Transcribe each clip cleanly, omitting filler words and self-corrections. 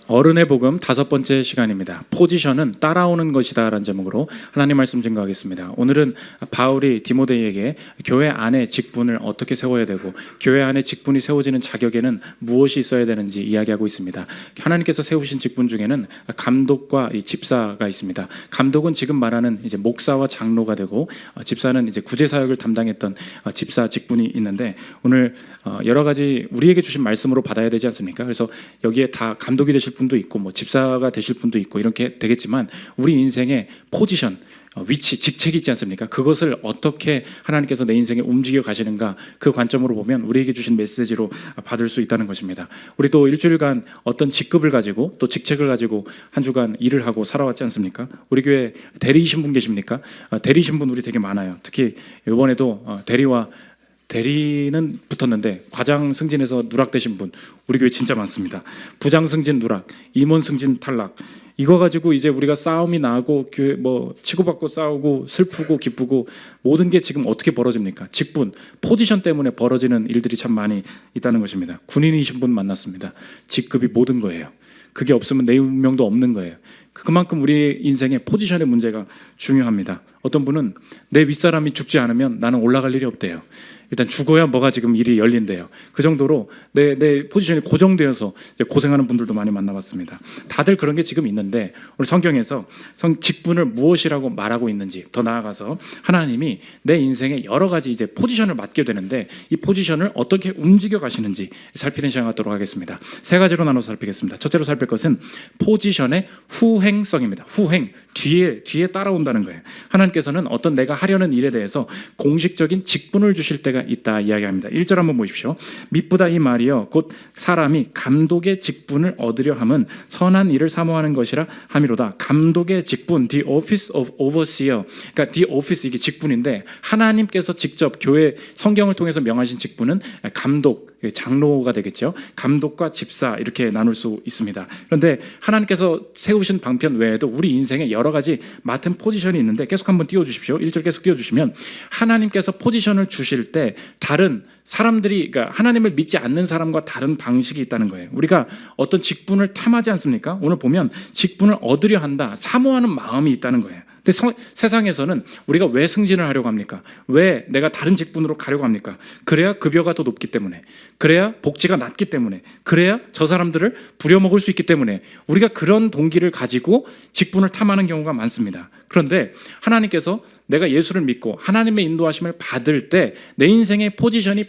어른의 복음 5번째 시간입니다. 포지션은 따라오는 것이다 라는 제목으로 하나님 말씀 증거하겠습니다. 오늘은 바울이 디모데에게 교회 안에 직분을 어떻게 세워야 되고 교회 안에 직분이 세워지는 자격에는 무엇이 있어야 되는지 이야기하고 있습니다. 하나님께서 세우신 직분 중에는 감독과 이 집사가 있습니다. 감독은 지금 말하는 이제 목사와 장로가 되고 집사는 이제 구제사역을 담당했던 집사 직분이 있는데 오늘 여러 가지 우리에게 주신 말씀으로 받아야 되지 않습니까? 그래서 여기에 다 감독이 되실 분도 있고 뭐 집사가 되실 분도 있고 이렇게 되겠지만 우리 인생의 포지션, 위치, 직책이 있지 않습니까? 그것을 어떻게 하나님께서 내 인생에 움직여 가시는가 그 관점으로 보면 우리에게 주신 메시지로 받을 수 있다는 것입니다. 우리 또 일주일간 어떤 직급을 가지고 또 직책을 가지고 한 주간 일을 하고 살아왔지 않습니까? 우리 교회 대리이신 분 계십니까? 대리이신 분 우리 되게 많아요. 특히 이번에도 대리는 붙었는데 과장 승진해서 누락되신 분 우리 교회 진짜 많습니다. 부장 승진 누락, 임원 승진 탈락. 이거 가지고 이제 우리가 싸움이 나고 교회 뭐 치고받고 싸우고 슬프고 기쁘고 모든 게 지금 어떻게 벌어집니까? 직분, 포지션 때문에 벌어지는 일들이 참 많이 있다는 것입니다. 군인이신 분 만났습니다. 직급이 모든 거예요. 그게 없으면 내 운명도 없는 거예요. 그만큼 우리 인생의 포지션의 문제가 중요합니다. 어떤 분은 내 윗사람이 죽지 않으면 나는 올라갈 일이 없대요. 일단 죽어야 뭐가 지금 일이 열린대요. 그 정도로 내 포지션이 고정되어서 고생하는 분들도 많이 만나봤습니다. 다들 그런 게 지금 있는데 우리 성경에서 직분을 무엇이라고 말하고 있는지 더 나아가서 하나님이 내 인생에 여러 가지 이제 포지션을 맡게 되는데 이 포지션을 어떻게 움직여 가시는지 살피는 시간 갖도록 하겠습니다. 세 가지로 나눠서 살피겠습니다. 첫째로 살필 것은 포지션의 후행성입니다. 후행, 뒤에 따라온다는 거예요. 하나님께서는 어떤 내가 하려는 일에 대해서 공식적인 직분을 주실 때가 있다 이야기합니다. 1절 한번 보십시오. 미쁘다 이 말이여 곧 사람이 감독의 직분을 얻으려 함은 선한 일을 사모하는 것이라 함이로다. 감독의 직분, the office of overseer. 그러니까 the office 이게 직분인데 하나님께서 직접 교회 성경을 통해서 명하신 직분은 감독, 장로가 되겠죠. 감독과 집사 이렇게 나눌 수 있습니다. 그런데 하나님께서 세우신 방편 외에도 우리 인생에 여러 가지 맡은 포지션이 있는데 계속 한번 띄워주십시오. 1절 계속 띄워주시면 하나님께서 포지션을 주실 때 다른 사람들이 그러니까 하나님을 믿지 않는 사람과 다른 방식이 있다는 거예요. 우리가 어떤 직분을 탐하지 않습니까? 오늘 보면 직분을 얻으려 한다, 사모하는 마음이 있다는 거예요. 근데 세상에서는 우리가 왜 승진을 하려고 합니까? 왜 내가 다른 직분으로 가려고 합니까? 그래야 급여가 더 높기 때문에, 그래야 복지가 낮기 때문에, 그래야 저 사람들을 부려먹을 수 있기 때문에 우리가 그런 동기를 가지고 직분을 탐하는 경우가 많습니다. 그런데 하나님께서 내가 예수를 믿고 하나님의 인도하심을 받을 때 내 인생의 포지션이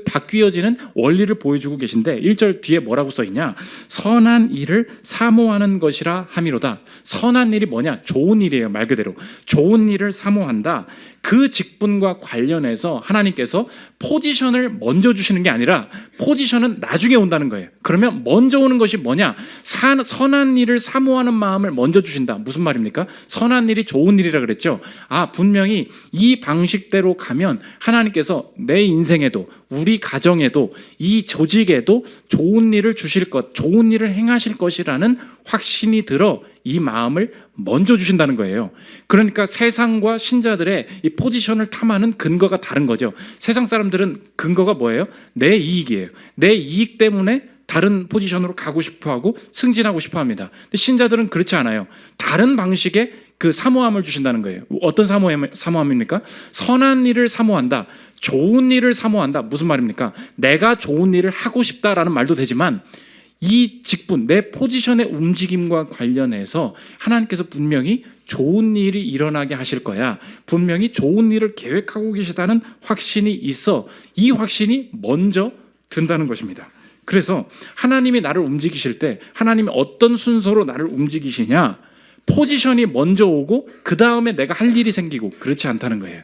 바뀌어지는 원리를 보여주고 계신데 1절 뒤에 뭐라고 써있냐? 선한 일을 사모하는 것이라 함이로다. 선한 일이 뭐냐? 좋은 일이에요. 말 그대로 좋은 일을 사모한다. 그 직분과 관련해서 하나님께서 포지션을 먼저 주시는 게 아니라 포지션은 나중에 온다는 거예요. 그러면 먼저 오는 것이 뭐냐? 선한 일을 사모하는 마음을 먼저 주신다. 무슨 말입니까? 선한 일이 좋은 일이라 그랬죠. 분명히 이 방식대로 가면 하나님께서 내 인생에도 우리 가정에도 이 조직에도 좋은 일을 주실 것, 좋은 일을 행하실 것이라는 확신이 들어 이 마음을 먼저 주신다는 거예요. 그러니까 세상과 신자들의 이 포지션을 탐하는 근거가 다른 거죠. 세상 사람들은 근거가 뭐예요? 내 이익이에요. 내 이익 때문에 다른 포지션으로 가고 싶어하고 승진하고 싶어합니다. 근데 신자들은 그렇지 않아요. 다른 방식의 그 사모함을 주신다는 거예요. 어떤 사모함입니까? 선한 일을 사모한다. 좋은 일을 사모한다. 무슨 말입니까? 내가 좋은 일을 하고 싶다라는 말도 되지만 이 직분, 내 포지션의 움직임과 관련해서 하나님께서 분명히 좋은 일이 일어나게 하실 거야. 분명히 좋은 일을 계획하고 계시다는 확신이 있어. 이 확신이 먼저 든다는 것입니다. 그래서 하나님이 나를 움직이실 때 하나님이 어떤 순서로 나를 움직이시냐? 포지션이 먼저 오고 그 다음에 내가 할 일이 생기고 그렇지 않다는 거예요.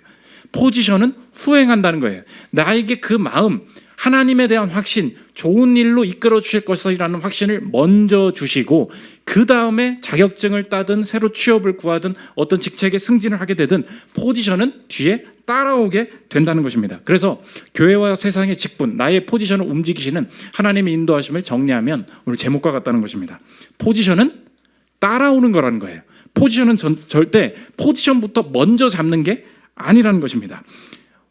포지션은 후행한다는 거예요. 나에게 그 마음, 하나님에 대한 확신, 좋은 일로 이끌어 주실 것이라는 확신을 먼저 주시고 그 다음에 자격증을 따든 새로 취업을 구하든 어떤 직책에 승진을 하게 되든 포지션은 뒤에 따라오게 된다는 것입니다. 그래서 교회와 세상의 직분, 나의 포지션을 움직이시는 하나님의 인도하심을 정리하면 오늘 제목과 같다는 것입니다. 포지션은 따라오는 거라는 거예요. 포지션은 절대 포지션부터 먼저 잡는 게 아니라는 것입니다.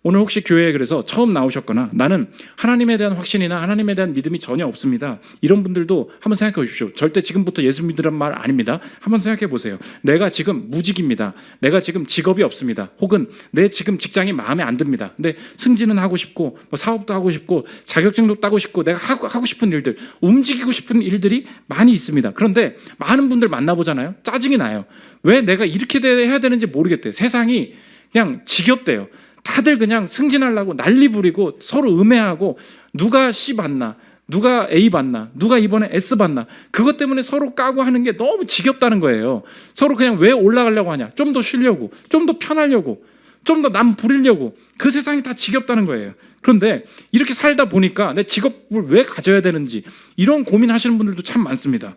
오늘 혹시 교회에 그래서 처음 나오셨거나 나는 하나님에 대한 확신이나 하나님에 대한 믿음이 전혀 없습니다. 이런 분들도 한번 생각해 보십시오. 절대 지금부터 예수 믿으란 말 아닙니다. 한번 생각해 보세요. 내가 지금 무직입니다. 내가 지금 직업이 없습니다. 혹은 내 지금 직장이 마음에 안 듭니다. 근데 승진은 하고 싶고 뭐 사업도 하고 싶고 자격증도 따고 싶고 내가 하고 싶은 일들, 움직이고 싶은 일들이 많이 있습니다. 그런데 많은 분들 만나보잖아요. 짜증이 나요. 왜 내가 이렇게 해야 되는지 모르겠대요. 세상이 그냥 지겹대요. 다들 그냥 승진하려고 난리 부리고 서로 음해하고 누가 C 받나 누가 A 받나 누가 이번에 S 받나 그것 때문에 서로 까고 하는 게 너무 지겹다는 거예요. 서로 그냥 왜 올라가려고 하냐, 좀 더 쉬려고, 좀 더 편하려고, 좀 더 남 부리려고. 그 세상이 다 지겹다는 거예요. 그런데 이렇게 살다 보니까 내 직업을 왜 가져야 되는지 이런 고민하시는 분들도 참 많습니다.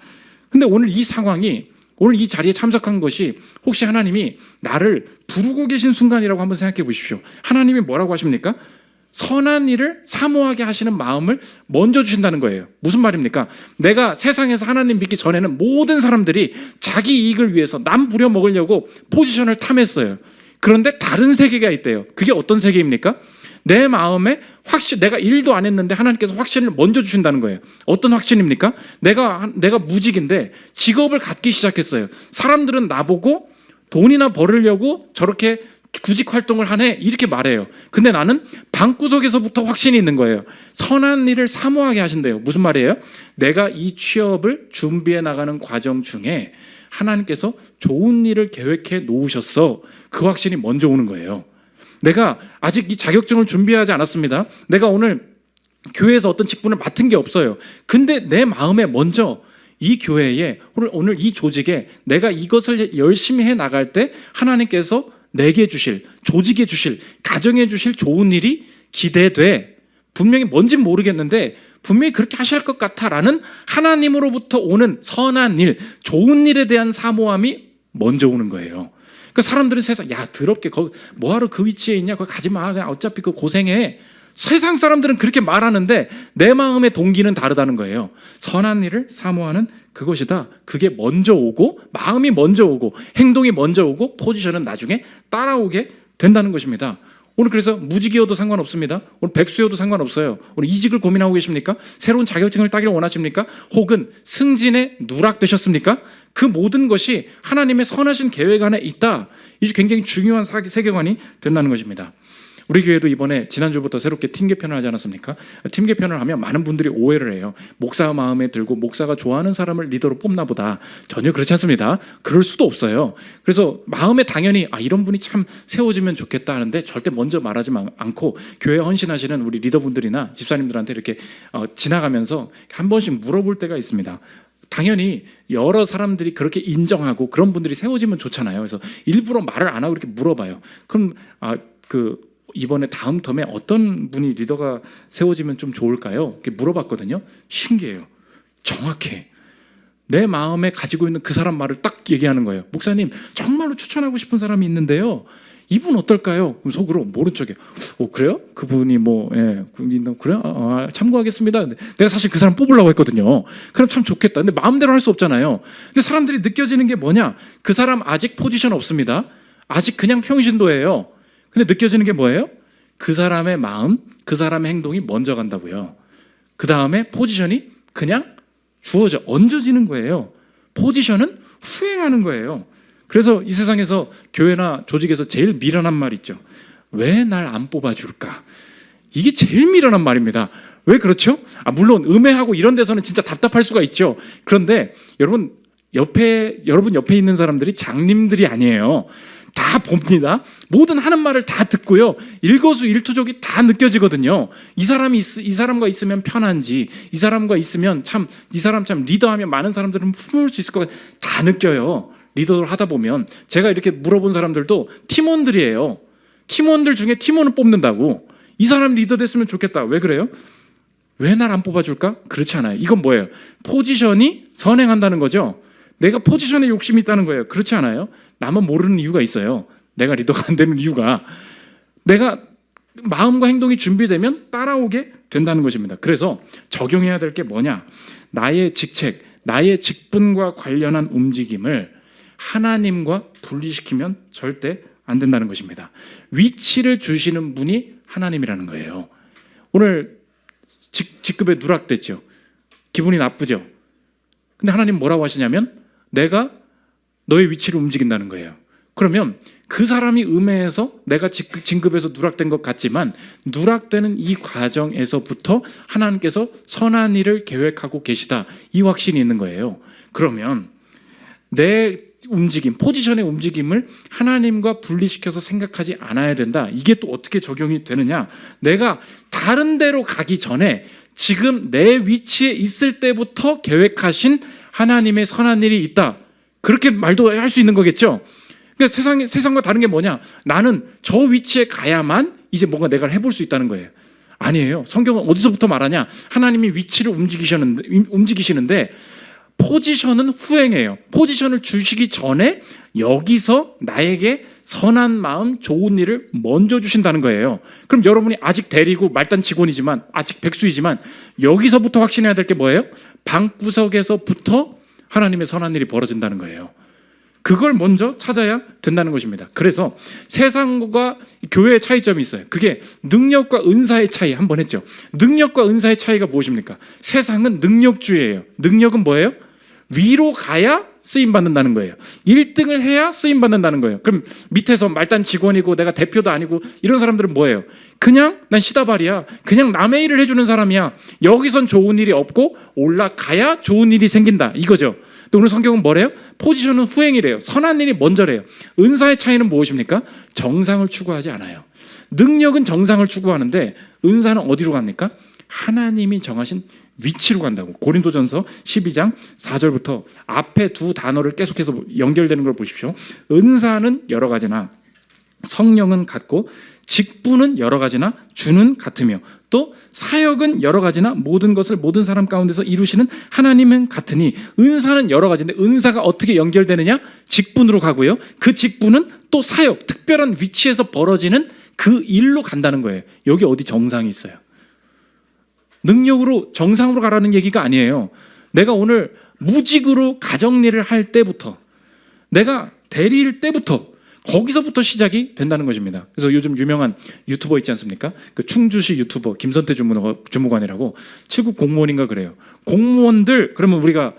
근데 오늘 이 상황이, 오늘 이 자리에 참석한 것이 혹시 하나님이 나를 부르고 계신 순간이라고 한번 생각해 보십시오. 하나님이 뭐라고 하십니까? 선한 일을 사모하게 하시는 마음을 먼저 주신다는 거예요. 무슨 말입니까? 내가 세상에서 하나님 믿기 전에는 모든 사람들이 자기 이익을 위해서 남 부려먹으려고 포지션을 탐했어요. 그런데 다른 세계가 있대요. 그게 어떤 세계입니까? 내 마음에 확신, 내가 일도 안 했는데 하나님께서 확신을 먼저 주신다는 거예요. 어떤 확신입니까? 내가 무직인데 직업을 갖기 시작했어요. 사람들은 나보고 돈이나 벌으려고 저렇게 구직 활동을 하네 이렇게 말해요. 근데 나는 방구석에서부터 확신이 있는 거예요. 선한 일을 사모하게 하신대요. 무슨 말이에요? 내가 이 취업을 준비해 나가는 과정 중에 하나님께서 좋은 일을 계획해 놓으셨어. 그 확신이 먼저 오는 거예요. 내가 아직 이 자격증을 준비하지 않았습니다. 내가 오늘 교회에서 어떤 직분을 맡은 게 없어요. 근데 내 마음에 먼저 이 교회에 오늘 이 조직에 내가 이것을 열심히 해 나갈 때 하나님께서 내게 주실, 조직에 주실, 가정에 주실 좋은 일이 기대돼. 분명히 뭔진 모르겠는데 분명히 그렇게 하실 것 같아라는 하나님으로부터 오는 선한 일, 좋은 일에 대한 사모함이 먼저 오는 거예요. 그 사람들은 세상, 야 더럽게 거기 뭐하러 그 위치에 있냐, 거기 가지 마, 그냥 어차피 그 고생해. 세상 사람들은 그렇게 말하는데 내 마음의 동기는 다르다는 거예요. 선한 일을 사모하는 그것이다. 그게 먼저 오고, 마음이 먼저 오고, 행동이 먼저 오고, 포지션은 나중에 따라오게 된다는 것입니다. 오늘 그래서 무직이어도 상관없습니다. 오늘 백수여도 상관없어요. 오늘 이직을 고민하고 계십니까? 새로운 자격증을 따기를 원하십니까? 혹은 승진에 누락되셨습니까? 그 모든 것이 하나님의 선하신 계획 안에 있다. 이게 굉장히 중요한 세계관이 된다는 것입니다. 우리 교회도 이번에 지난주부터 새롭게 팀 개편을 하지 않았습니까? 팀 개편을 하면 많은 분들이 오해를 해요. 목사 마음에 들고 목사가 좋아하는 사람을 리더로 뽑나 보다. 전혀 그렇지 않습니다. 그럴 수도 없어요. 그래서 마음에 당연히 이런 분이 참 세워지면 좋겠다 하는데 절대 먼저 말하지 않고 교회에 헌신하시는 우리 리더분들이나 집사님들한테 이렇게 지나가면서 한 번씩 물어볼 때가 있습니다. 당연히 여러 사람들이 그렇게 인정하고 그런 분들이 세워지면 좋잖아요. 그래서 일부러 말을 안 하고 이렇게 물어봐요. 그럼 이번에 다음 텀에 어떤 분이 리더가 세워지면 좀 좋을까요? 이렇게 물어봤거든요. 신기해요. 정확해. 내 마음에 가지고 있는 그 사람 말을 딱 얘기하는 거예요. 목사님, 정말로 추천하고 싶은 사람이 있는데요. 이분 어떨까요? 그럼 속으로 모른 척해. 그래요? 그분이 그래요? 참고하겠습니다. 내가 사실 그 사람 뽑으려고 했거든요. 그럼 참 좋겠다. 근데 마음대로 할 수 없잖아요. 근데 사람들이 느껴지는 게 뭐냐? 그 사람 아직 포지션 없습니다. 아직 그냥 평신도예요. 근데 느껴지는 게 뭐예요? 그 사람의 마음, 그 사람의 행동이 먼저 간다고요. 그 다음에 포지션이 그냥 주어져, 얹어지는 거예요. 포지션은 수행하는 거예요. 그래서 이 세상에서 교회나 조직에서 제일 미련한 말 있죠. 왜 날 안 뽑아줄까? 이게 제일 미련한 말입니다. 왜 그렇죠? 물론 음해하고 이런 데서는 진짜 답답할 수가 있죠. 그런데 여러분 옆에 있는 사람들이 장님들이 아니에요. 다 봅니다. 모든 하는 말을 다 듣고요. 일거수일투족이 다 느껴지거든요. 이 사람과 있으면 편한지, 이 사람과 있으면 이 사람 참 리더하면 많은 사람들은 품을 수 있을 것 같아요. 다 느껴요. 리더를 하다 보면. 제가 이렇게 물어본 사람들도 팀원들이에요. 팀원들 중에 팀원을 뽑는다고. 이 사람 리더 됐으면 좋겠다. 왜 그래요? 왜 날 안 뽑아줄까? 그렇지 않아요. 이건 뭐예요? 포지션이 선행한다는 거죠. 내가 포지션에 욕심이 있다는 거예요. 그렇지 않아요? 나만 모르는 이유가 있어요. 내가 리더가 안 되는 이유가. 내가 마음과 행동이 준비되면 따라오게 된다는 것입니다. 그래서 적용해야 될 게 뭐냐? 나의 직책, 나의 직분과 관련한 움직임을 하나님과 분리시키면 절대 안 된다는 것입니다. 위치를 주시는 분이 하나님이라는 거예요. 오늘 직급에 누락됐죠. 기분이 나쁘죠. 근데 하나님 뭐라고 하시냐면 내가 너의 위치를 움직인다는 거예요. 그러면 그 사람이 음해해서 내가 진급에서 누락된 것 같지만 누락되는 이 과정에서부터 하나님께서 선한 일을 계획하고 계시다, 이 확신이 있는 거예요. 그러면 내 움직임, 포지션의 움직임을 하나님과 분리시켜서 생각하지 않아야 된다. 이게 또 어떻게 적용이 되느냐? 내가 다른 데로 가기 전에 지금 내 위치에 있을 때부터 계획하신 하나님의 선한 일이 있다. 그렇게 말도 할 수 있는 거겠죠. 그러니까 세상과 다른 게 뭐냐? 나는 저 위치에 가야만 이제 뭔가 내가 해볼 수 있다는 거예요. 아니에요. 성경은 어디서부터 말하냐? 하나님이 위치를 움직이시는데 포지션은 후행이에요. 포지션을 주시기 전에 여기서 나에게 선한 마음, 좋은 일을 먼저 주신다는 거예요. 그럼 여러분이 아직 대리고 말단 직원이지만, 아직 백수이지만 여기서부터 확신해야 될 게 뭐예요? 방구석에서부터 하나님의 선한 일이 벌어진다는 거예요. 그걸 먼저 찾아야 된다는 것입니다. 그래서 세상과 교회의 차이점이 있어요. 그게 능력과 은사의 차이 한번 했죠. 능력과 은사의 차이가 무엇입니까? 세상은 능력주의예요. 능력은 뭐예요? 위로 가야 쓰임받는다는 거예요. 1등을 해야 쓰임받는다는 거예요. 그럼 밑에서 말단 직원이고 내가 대표도 아니고 이런 사람들은 뭐예요? 그냥 난 시다발이야. 그냥 남의 일을 해주는 사람이야. 여기선 좋은 일이 없고 올라가야 좋은 일이 생긴다, 이거죠. 근데 오늘 성경은 뭐래요? 포지션은 후행이래요. 선한 일이 먼저래요. 은사의 차이는 무엇입니까? 정상을 추구하지 않아요. 능력은 정상을 추구하는데 은사는 어디로 갑니까? 하나님이 정하신 위치로 간다고. 고린도전서 12장 4절부터 앞에 두 단어를 계속해서 연결되는 걸 보십시오. 은사는 여러 가지나 성령은 같고 직분은 여러 가지나 주는 같으며 또 사역은 여러 가지나 모든 것을 모든 사람 가운데서 이루시는 하나님은 같으니. 은사는 여러 가지인데 은사가 어떻게 연결되느냐? 직분으로 가고요. 그 직분은 또 사역, 특별한 위치에서 벌어지는 그 일로 간다는 거예요. 여기 어디 정상이 있어요? 능력으로 정상으로 가라는 얘기가 아니에요. 내가 오늘 무직으로 가정일을 할 때부터, 내가 대리일 때부터, 거기서부터 시작이 된다는 것입니다. 그래서 요즘 유명한 유튜버 있지 않습니까? 그 충주시 유튜버 김선태 주무관이라고 7급 공무원인가 그래요. 공무원들, 그러면 우리가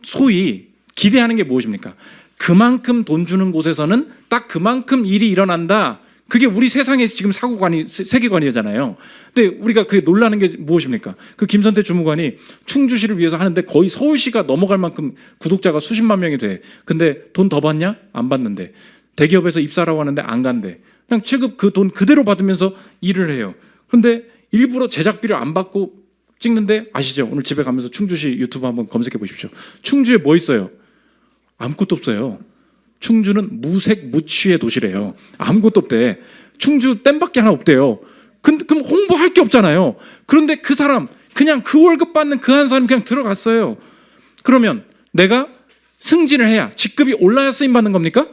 소위 기대하는 게 무엇입니까? 그만큼 돈 주는 곳에서는 딱 그만큼 일이 일어난다. 그게 우리 세상에서 지금 사고관이, 세계관이잖아요. 근데 우리가 그게 놀라는 게 무엇입니까? 그 김선태 주무관이 충주시를 위해서 하는데 거의 서울시가 넘어갈 만큼 구독자가 수십만 명이 돼. 근데 돈 더 받냐? 안 받는데. 대기업에서 입사라고 하는데 안 간대. 그냥 7급 그 돈 그대로 받으면서 일을 해요. 그런데 일부러 제작비를 안 받고 찍는데, 아시죠? 오늘 집에 가면서 충주시 유튜브 한번 검색해 보십시오. 충주에 뭐 있어요? 아무것도 없어요. 충주는 무색 무취의 도시래요. 아무것도 없대. 충주 댐밖에 하나 없대요. 그럼 홍보할 게 없잖아요. 그런데 그 사람, 그냥 그 월급 받는 그 한 사람이 그냥 들어갔어요. 그러면 내가 승진을 해야, 직급이 올라야 쓰임받는 겁니까?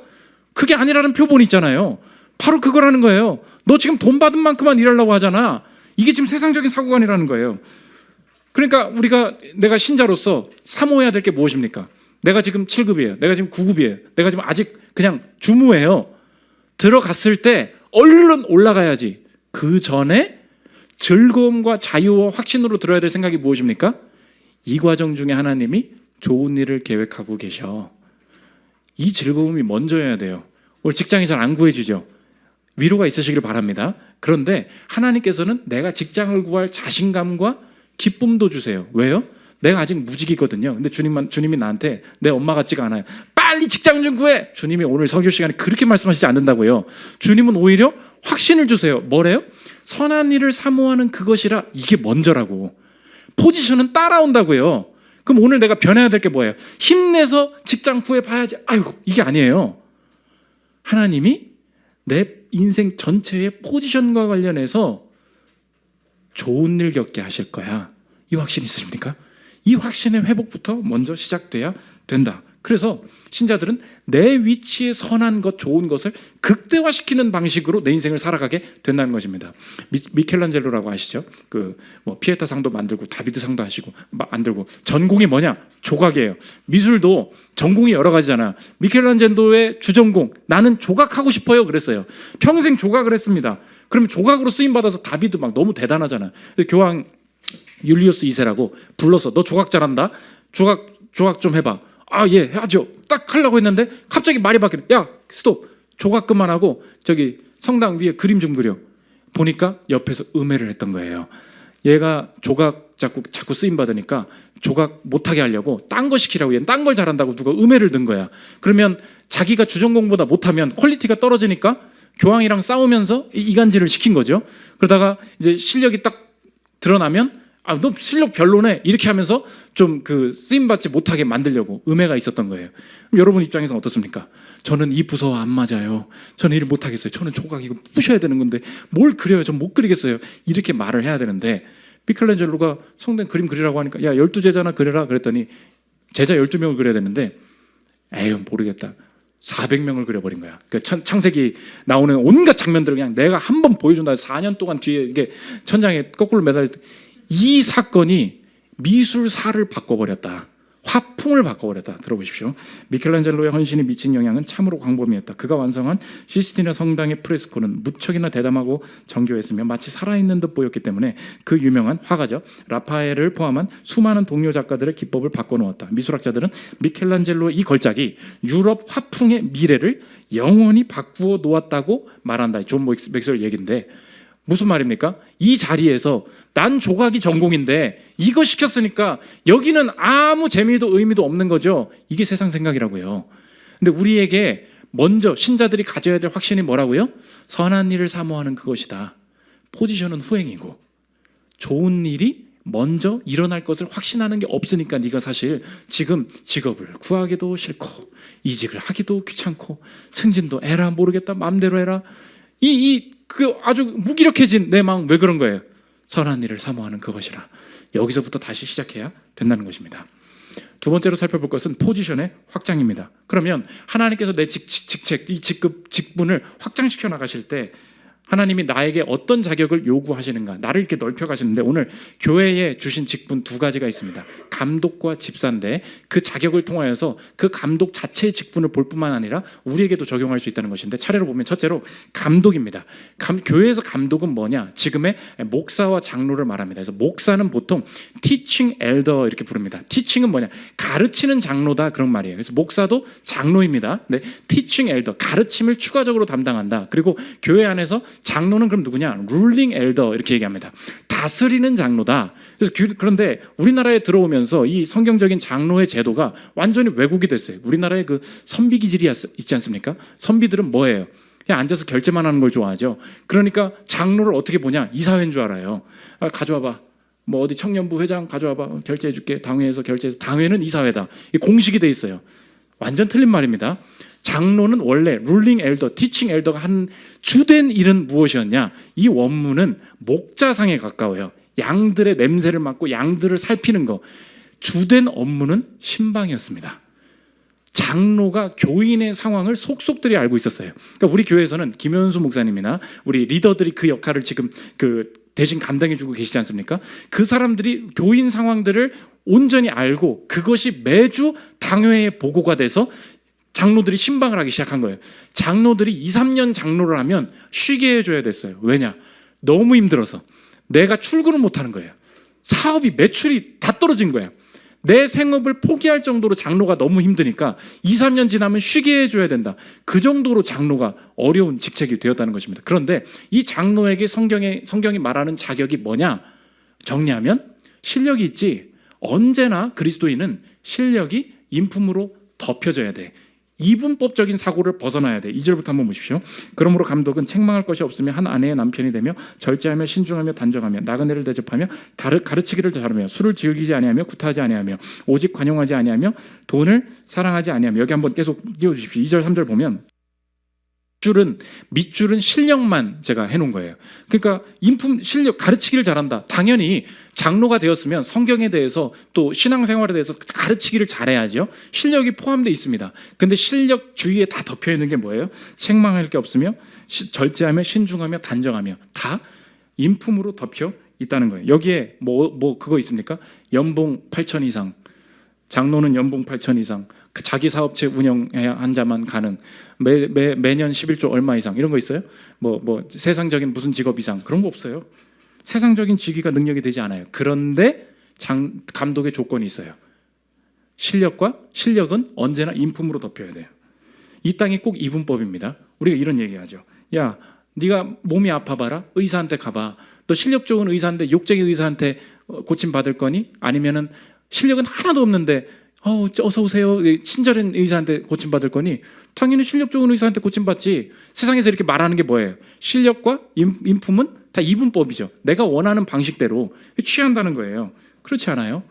그게 아니라는 표본이 있잖아요. 바로 그거라는 거예요. 너 지금 돈 받은 만큼만 일하려고 하잖아. 이게 지금 세상적인 사고관이라는 거예요. 그러니까 내가 신자로서 사모해야 될 게 무엇입니까? 내가 지금 7급이에요. 내가 지금 9급이에요. 내가 지금 아직 그냥 주무예요. 들어갔을 때 얼른 올라가야지. 그 전에 즐거움과 자유와 확신으로 들어야 될 생각이 무엇입니까? 이 과정 중에 하나님이 좋은 일을 계획하고 계셔. 이 즐거움이 먼저여야 돼요. 오늘 직장이 잘 안 구해주죠. 위로가 있으시길 바랍니다. 그런데 하나님께서는 내가 직장을 구할 자신감과 기쁨도 주세요. 왜요? 내가 아직 무직이거든요. 근데 주님이 나한테 내 엄마 같지가 않아요. 빨리 직장 좀 구해! 주님이 오늘 설교 시간에 그렇게 말씀하시지 않는다고요. 주님은 오히려 확신을 주세요. 뭐래요? 선한 일을 사모하는 그것이라, 이게 먼저라고. 포지션은 따라온다고요. 그럼 오늘 내가 변해야 될 게 뭐예요? 힘내서 직장 구해 봐야지. 아이고, 이게 아니에요. 하나님이 내 인생 전체의 포지션과 관련해서 좋은 일 겪게 하실 거야. 이 확신 있으십니까? 이 확신의 회복부터 먼저 시작돼야 된다. 그래서 신자들은 내 위치에 선한 것, 좋은 것을 극대화시키는 방식으로 내 인생을 살아가게 된다는 것입니다. 미켈란젤로라고 아시죠? 피에타 상도 만들고 다비드 상도 하시고 만들고 전공이 뭐냐? 조각이에요. 미술도 전공이 여러 가지잖아. 미켈란젤로의 주전공 나는 조각하고 싶어요 그랬어요. 평생 조각을 했습니다. 그러면 조각으로 쓰임 받아서 다비드 막 너무 대단하잖아. 교황 율리우스 2세라고 불러서 너 조각 잘한다. 조각 좀 해봐. 예, 하죠. 딱 하려고 했는데 갑자기 말이 바뀌네. 야, 스톱. 조각 그만하고 저기 성당 위에 그림 좀 그려. 보니까 옆에서 음해를 했던 거예요. 얘가 조각 자꾸 쓰임 받으니까 조각 못하게 하려고 딴 거 시키라고, 얘는 딴 걸 잘한다고 누가 음해를 든 거야. 그러면 자기가 주전공보다 못하면 퀄리티가 떨어지니까 교황이랑 싸우면서 이간질을 시킨 거죠. 그러다가 이제 실력이 딱 드러나면 너 실력 별로네 이렇게 하면서 좀 쓰임받지 못하게 만들려고 음해가 있었던 거예요. 그럼 여러분 입장에서 어떻습니까? 저는 이 부서와 안 맞아요. 저는 일 못하겠어요. 저는 조각 이거 부셔야 되는 건데 뭘 그려요? 전 못 그리겠어요. 이렇게 말을 해야 되는데 미켈란젤로가 성당 그림 그리라고 하니까 야 12제자나 그려라 그랬더니 제자 12명을 그려야 되는데 에휴 모르겠다. 400명을 그려버린 거야. 그러니까 창세기 나오는 온갖 장면들을 그냥 내가 한번 보여준다. 4년 동안 뒤에 이게 천장에 거꾸로 매달려. 이 사건이 미술사를 바꿔버렸다. 화풍을 바꿔버렸다. 들어보십시오. 미켈란젤로의 헌신이 미친 영향은 참으로 광범위했다. 그가 완성한 시스티나 성당의 프레스코는 무척이나 대담하고 정교했으며 마치 살아있는 듯 보였기 때문에 그 유명한 화가죠. 라파엘을 포함한 수많은 동료 작가들의 기법을 바꿔놓았다. 미술학자들은 미켈란젤로의 이 걸작이 유럽 화풍의 미래를 영원히 바꾸어 놓았다고 말한다. 존 맥스웰 얘기인데 무슨 말입니까? 이 자리에서 난 조각이 전공인데 이거 시켰으니까 여기는 아무 재미도 의미도 없는 거죠. 이게 세상 생각이라고요. 근데 우리에게 먼저 신자들이 가져야 될 확신이 뭐라고요? 선한 일을 사모하는 그것이다. 포지션은 후행이고 좋은 일이 먼저 일어날 것을 확신하는 게 없으니까 네가 사실 지금 직업을 구하기도 싫고 이직을 하기도 귀찮고 승진도 에라 모르겠다 마음대로 해라 아주 무기력해진 내 마음 왜 그런 거예요? 선한 일을 사모하는 그것이라. 여기서부터 다시 시작해야 된다는 것입니다. 두 번째로 살펴볼 것은 포지션의 확장입니다. 그러면 하나님께서 내 직책, 이 직분을 확장시켜 나가실 때 하나님이 나에게 어떤 자격을 요구하시는가, 나를 이렇게 넓혀 가시는데 오늘 교회에 주신 직분 두 가지가 있습니다. 감독과 집사인데 그 자격을 통하여서 그 감독 자체의 직분을 볼 뿐만 아니라 우리에게도 적용할 수 있다는 것인데 차례로 보면 첫째로 감독입니다. 교회에서 감독은 뭐냐? 지금의 목사와 장로를 말합니다. 그래서 목사는 보통 teaching elder 이렇게 부릅니다. teaching은 뭐냐? 가르치는 장로다 그런 말이에요. 그래서 목사도 장로입니다. 네, teaching elder 가르침을 추가적으로 담당한다. 그리고 교회 안에서 장로는 그럼 누구냐? 룰링 엘더 이렇게 얘기합니다. 다스리는 장로다. 그런데 우리나라에 들어오면서 이 성경적인 장로의 제도가 완전히 왜곡이 됐어요. 우리나라에 그 선비 기질이 있지 않습니까? 선비들은 뭐예요? 그냥 앉아서 결제만 하는 걸 좋아하죠. 그러니까 장로를 어떻게 보냐? 이사회인 줄 알아요. 가져와봐. 뭐 어디 청년부 회장 가져와봐. 결제해줄게. 당회에서 결제해서. 당회는 이사회다. 공식이 돼 있어요. 완전 틀린 말입니다. 장로는 원래 룰링 엘더, 티칭 엘더가 한 주된 일은 무엇이었냐? 이 원문은 목자상에 가까워요. 양들의 냄새를 맡고 양들을 살피는 거. 주된 업무는 신방이었습니다. 장로가 교인의 상황을 속속들이 알고 있었어요. 그러니까 우리 교회에서는 김현수 목사님이나 우리 리더들이 그 역할을 지금 대신 감당해주고 계시지 않습니까? 그 사람들이 교인 상황들을 온전히 알고 그것이 매주 당회에 보고가 돼서 장로들이 신방을 하기 시작한 거예요. 장로들이 2, 3년 장로를 하면 쉬게 해줘야 됐어요. 왜냐? 너무 힘들어서 내가 출근을 못하는 거예요. 사업이 매출이 다 떨어진 거예요. 내 생업을 포기할 정도로 장로가 너무 힘드니까 2, 3년 지나면 쉬게 해줘야 된다. 그 정도로 장로가 어려운 직책이 되었다는 것입니다. 그런데 이 장로에게 성경이 말하는 자격이 뭐냐? 정리하면 실력이 있지. 언제나 그리스도인은 실력이 인품으로 덮여져야 돼. 이분법적인 사고를 벗어나야 돼. 2절부터 한번 보십시오. 그러므로 감독은 책망할 것이 없으며 한 아내의 남편이 되며 절제하며 신중하며 단정하며 나그네를 대접하며 가르치기를 잘하며 술을 즐기지 아니하며 구타하지 아니하며 오직 관용하지 아니하며 돈을 사랑하지 아니하며. 여기 한번 계속 띄워주십시오. 2절 3절 보면 밑줄은 실력만 제가 해놓은 거예요. 그러니까 인품 실력 가르치기를 잘한다. 당연히 장로가 되었으면 성경에 대해서 또 신앙생활에 대해서 가르치기를 잘해야죠. 실력이 포함되어 있습니다. 근데 실력 주위에 다 덮여 있는 게 뭐예요? 책망할 게 없으며 절제하며 신중하며 단정하며 다 인품으로 덮여 있다는 거예요. 여기에 뭐 그거 있습니까? 연봉 8천 이상, 장로는 연봉 8천 이상, 그 자기 사업체 운영해야 한 자만 가능, 매년 11조 얼마 이상, 이런 거 있어요? 뭐 세상적인 무슨 직업 이상, 그런 거 없어요. 세상적인 직위가 능력이 되지 않아요. 그런데 감독의 조건이 있어요. 실력은 언제나 인품으로 덮여야 돼요. 이 땅이 꼭 이분법입니다. 우리가 이런 얘기하죠. 야, 네가 몸이 아파봐라, 의사한테 가봐. 너 실력 좋은 의사인데 욕쟁이 의사한테 고침 받을 거니? 아니면은 실력은 하나도 없는데 어서 오세요, 친절한 의사한테 고침 받을 거니? 당연히 실력 좋은 의사한테 고침 받지. 세상에서 이렇게 말하는 게 뭐예요? 실력과 인품은 다 이분법이죠. 내가 원하는 방식대로 취한다는 거예요. 그렇지 않아요?